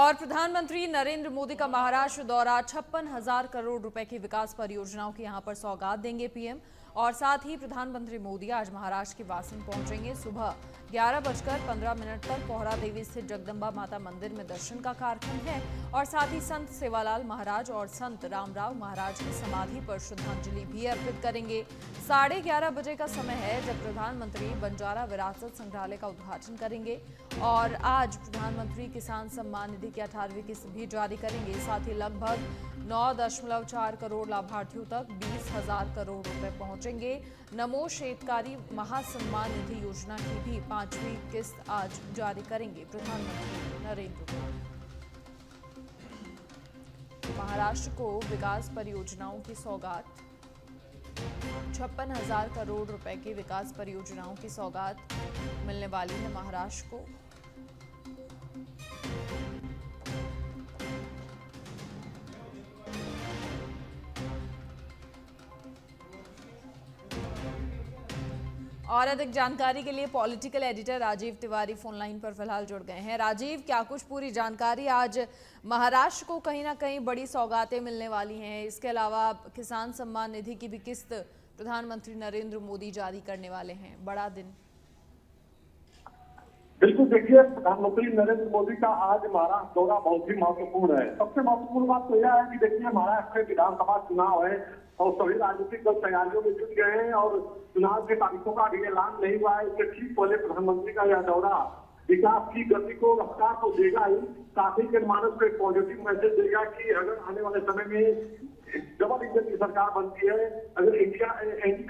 और प्रधानमंत्री नरेंद्र मोदी का महाराष्ट्र दौरा, 56,000 करोड़ रुपए की विकास परियोजनाओं की यहां पर सौगात देंगे पीएम। और साथ ही प्रधानमंत्री मोदी आज महाराष्ट्र के वासन पहुंचेंगे। सुबह 11:15 तक पोहरा देवी स्थित जगदंबा माता मंदिर में दर्शन का कार्यक्रम है और साथ ही संत सेवालाल महाराज और संत रामराव महाराज की समाधि पर श्रद्धांजलि भी अर्पित करेंगे। 11:30 बजे का समय है जब प्रधानमंत्री बंजारा विरासत संग्रहालय का उद्घाटन करेंगे और आज प्रधानमंत्री किसान सम्मान निधि की 18वीं किस्त भी जारी करेंगे। साथ ही लगभग 9.4 करोड़ लाभार्थियों तक 20,000 करोड़ रुपए पहुंचेंगे। नमो शेतकारी महासम्मान निधि योजना की भी 5वीं किस्त आज जारी करेंगे प्रधानमंत्री नरेंद्र मोदी। महाराष्ट्र को विकास परियोजनाओं की सौगात, 56,000 करोड़ रुपए की विकास परियोजनाओं की सौगात मिलने वाली है महाराष्ट्र को। और अधिक जानकारी के लिए political editor Rajiv Tiwari phone line पर फिलहाल जुड़ गए हैं। राजीव, क्या कुछ पूरी जानकारी, आज महाराष्ट्र को कहीं ना कहीं बड़ी सौगातें मिलने वाली हैं, इसके अलावा किसान सम्मान निधि की भी किस्त प्रधानमंत्री नरेंद्र मोदी जारी करने वाले हैं, बड़ा दिन। बिल्कुल, देखिए, प्रधानमंत्री नरेंद्र मोदी का आज महाराष्ट्र दौरा बहुत ही महत्वपूर्ण है। सबसे महत्वपूर्ण बात तो यह है कि देखिए, महाराष्ट्र में विधानसभा चुनाव है और सभी राजनीतिक दल तैयारियों में जुट गए हैं और चुनाव के तारीखों का अभी ऐलान नहीं हुआ है। इसके ठीक पहले प्रधानमंत्री का यह दौरा विकास की गति को रफ्तार तो देगा ही, साथ ही जनमानस को एक पॉजिटिव मैसेज देगा कि अगर आने वाले समय में डबल इंजन की सरकार बनती है, अगर एनडीए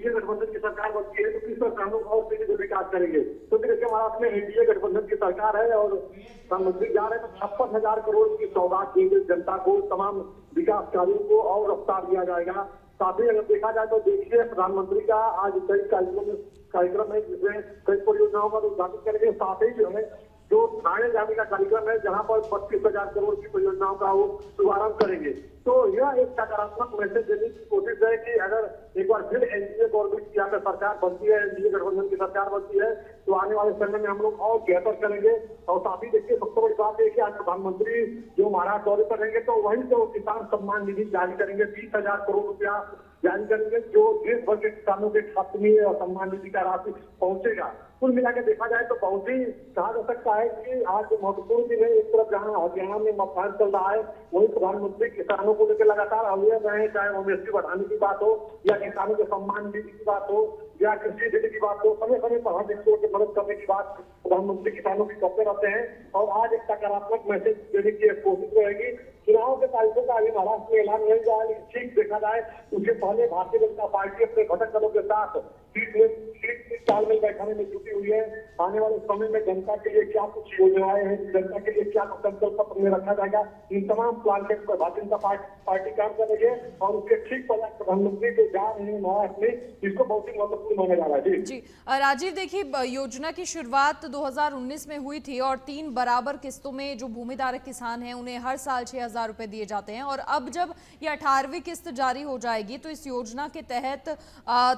गठबंधन की सरकार बनती है तो किस तरह हम लोग और तेजी से विकास करेंगे। तो देखिए, महाराष्ट्र में एनडीए गठबंधन की सरकार है और प्रधानमंत्री जा रहे हैं तो 56,000 करोड़ की सौगात देंगे जनता को, तमाम विकास कार्यों को और रफ्तार दिया जाएगा। साथ ही अगर देखा जाए तो देखिए, प्रधानमंत्री का आज कई कार्यक्रम है जिसमें कई परियोजनाओं का उद्घाटन करेंगे। साथ ही जो है जो थाने जाने का कार्यक्रम है जहां पर 32,000 करोड़ की परियोजनाओं का वो शुभारंभ करेंगे। तो यह एक सकारात्मक मैसेज देने की कोशिश है कि अगर एक बार फिर एनडीए गवर्नमेंट की यहाँ पे सरकार बनती है, एनडीए गठबंधन की सरकार बनती है तो आने वाले समय में हम लोग और बेहतर करेंगे। और साथ ही देखिए, सबसे बड़ी बात है कि आज प्रधानमंत्री जो महाराष्ट्र दौरे पर रहेंगे तो वहीं से वो किसान सम्मान निधि जारी करेंगे, 20,000 करोड़ रुपया जारी करेंगे, जो देश भर के किसानों के खाते में और सम्मान निधि का राशि पहुंचेगा। कुल मिलाकर देखा जाए तो बहुत ही कहा जा सकता है कि आज महत्वपूर्ण दिन है। एक तरफ जहां हरियाणा में मतदान चल रहा है, वहीं प्रधानमंत्री किसानों को लेकर लगातार अवयव रहे हैं, चाहे एमएसपी बढ़ाने की बात हो या किसानों के सम्मान निधि की बात हो या कृषि बिल की बात हो, समय समय पर हर व्यक्तियों की मदद करने की बात प्रधानमंत्री किसानों की करते रहते हैं। और आज एक सकारात्मक मैसेज देने की कोशिश रहेगी। चुनाव के तारीखों का अभी महाराष्ट्र में ऐलान नहीं हुआ है, लेकिन ठीक देखा जाए उसके पहले भारतीय जनता पार्टी अपने घटक दलों के साथ तालमेल बैठाने में जुटी हुई है। आने वाले समय में जनता के लिए क्या कुछ योजनाएं हैं, जनता के लिए क्या कुछ संकल्प पत्र में रखा जाएगा, इन तमाम प्लान पर भारतीय जनता पार्टी काम कर रही है और उसके ठीक पहले प्रधानमंत्री जो जा रहे हैं महाराष्ट्र में, इसको बहुत ही महत्वपूर्ण माना जा रहा है। जी राजीव, देखिए, योजना की शुरुआत 2019 में हुई थी और 3 बराबर किस्तों में जो भूमिधारक किसान हैं उन्हें हर साल 6,000 रुपए दिए जाते हैं। और अब जब ये 18वीं किस्त जारी हो जाएगी तो इस योजना के तहत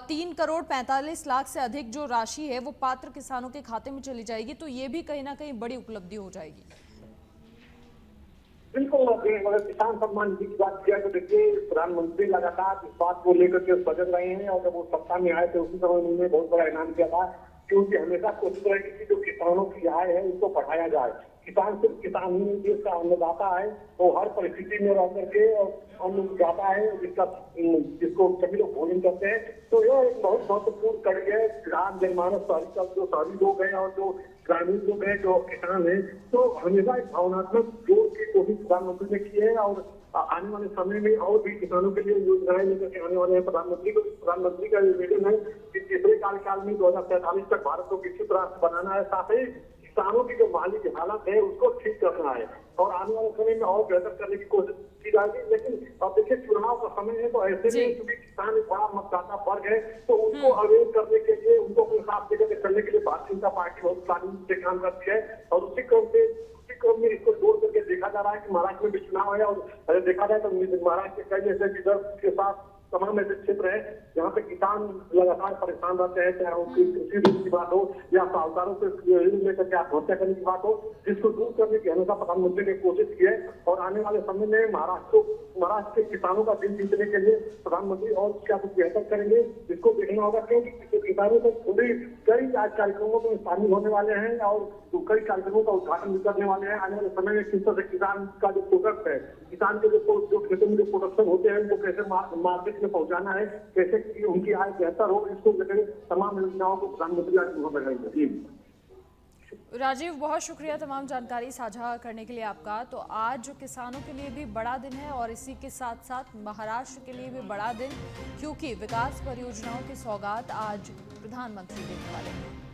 3 करोड़ 45 लाख से अधिक जो राशि है वो पात्र किसानों के खाते में चली जाएगी। तो ये भी कहीं ना कहीं बड़ी उपलब्धि हो जाएगी। बिल्कुल, अगर किसान सम्मान निधि की बात किया तो देखिए, प्रधानमंत्री लगातार इस बात को लेकर के सजग रहे हैं और जब वो सत्ता में आए थे उसी समय उन्होंने बहुत बड़ा ऐलान किया था कि उनकी हमेशा कोशिश रहेगी कि जो किसानों की आय है उसको बढ़ाया जाए। किसान सिर्फ किसान ही देश का अन्नदाता है, वो हर परिस्थिति में रह करके अन्न उगाता है जिसको सभी लोग भोजन करते हैं। तो यह एक बहुत महत्वपूर्ण कड़ी है। ग्राम जनमानस जो शहरी लोग हैं और जो ग्रामीण लोग हैं, जो किसान हैं, तो हमेशा एक भावनात्मक जोड़ की कोशिश प्रधानमंत्री ने की है और आने वाले समय में और भी किसानों के लिए योजनाएं लेकर के आने वाले हैं। प्रधानमंत्री का विजन है कि तीसरे कार्यकाल में 2047 तक भारत को विकसित राष्ट्र बनाना है। साथ ही किसानों की जो माली की हालत है उसको ठीक करना है और आने वाले समय में और बेहतर करने की कोशिश की जाएगी। लेकिन अब देखिए, चुनाव का समय है तो ऐसे में क्योंकि किसान एक बड़ा मतदाता वर्ग है तो उनको अवेयर करने के लिए, उनको अपने साथ लेकर के चलने के लिए भारतीय जनता पार्टी बहुत प्लानिंग से काम करती है और उसी क्रम में इसको जोड़ करके देखा जा रहा है कि महाराष्ट्र में भी चुनाव है। और देखा जाए तो महाराष्ट्र के कई ऐसे विदर्भ के साथ तमाम ऐसे क्षेत्र है जहाँ पे किसान लगातार परेशान रहते हैं, चाहे उनकी कृषि ऋण की बात हो या साहूकारों से ऋण लेकर के आत्महत्या करने की बात हो, जिसको दूर करने की हमेशा प्रधानमंत्री ने कोशिश की है। और आने वाले समय में महाराष्ट्र के किसानों का दिल जीतने के लिए प्रधानमंत्री और क्या कुछ बेहतर करेंगे, इसको देखना होगा, क्योंकि किसानों को पूरी कई कार्यक्रमों में शामिल होने वाले हैं और कई कार्यक्रमों का उद्घाटन भी करने वाले हैं। आने वाले समय में किस तरह से किसान का जो प्रोडक्ट है, किसान के जो खेतों में जो प्रोडक्शन होते हैं, उनको कैसे मार्केट में पहुंचाना है, कैसे उनकी आय बेहतर हो, इसको लेकर तमाम योजनाओं को प्रधानमंत्री आज लगाएंगे। राजीव, बहुत शुक्रिया तमाम जानकारी साझा करने के लिए आपका। तो आज जो किसानों के लिए भी बड़ा दिन है और इसी के साथ साथ महाराष्ट्र के लिए भी बड़ा दिन, क्योंकि विकास परियोजनाओं की सौगात आज प्रधानमंत्री देने वाले हैं।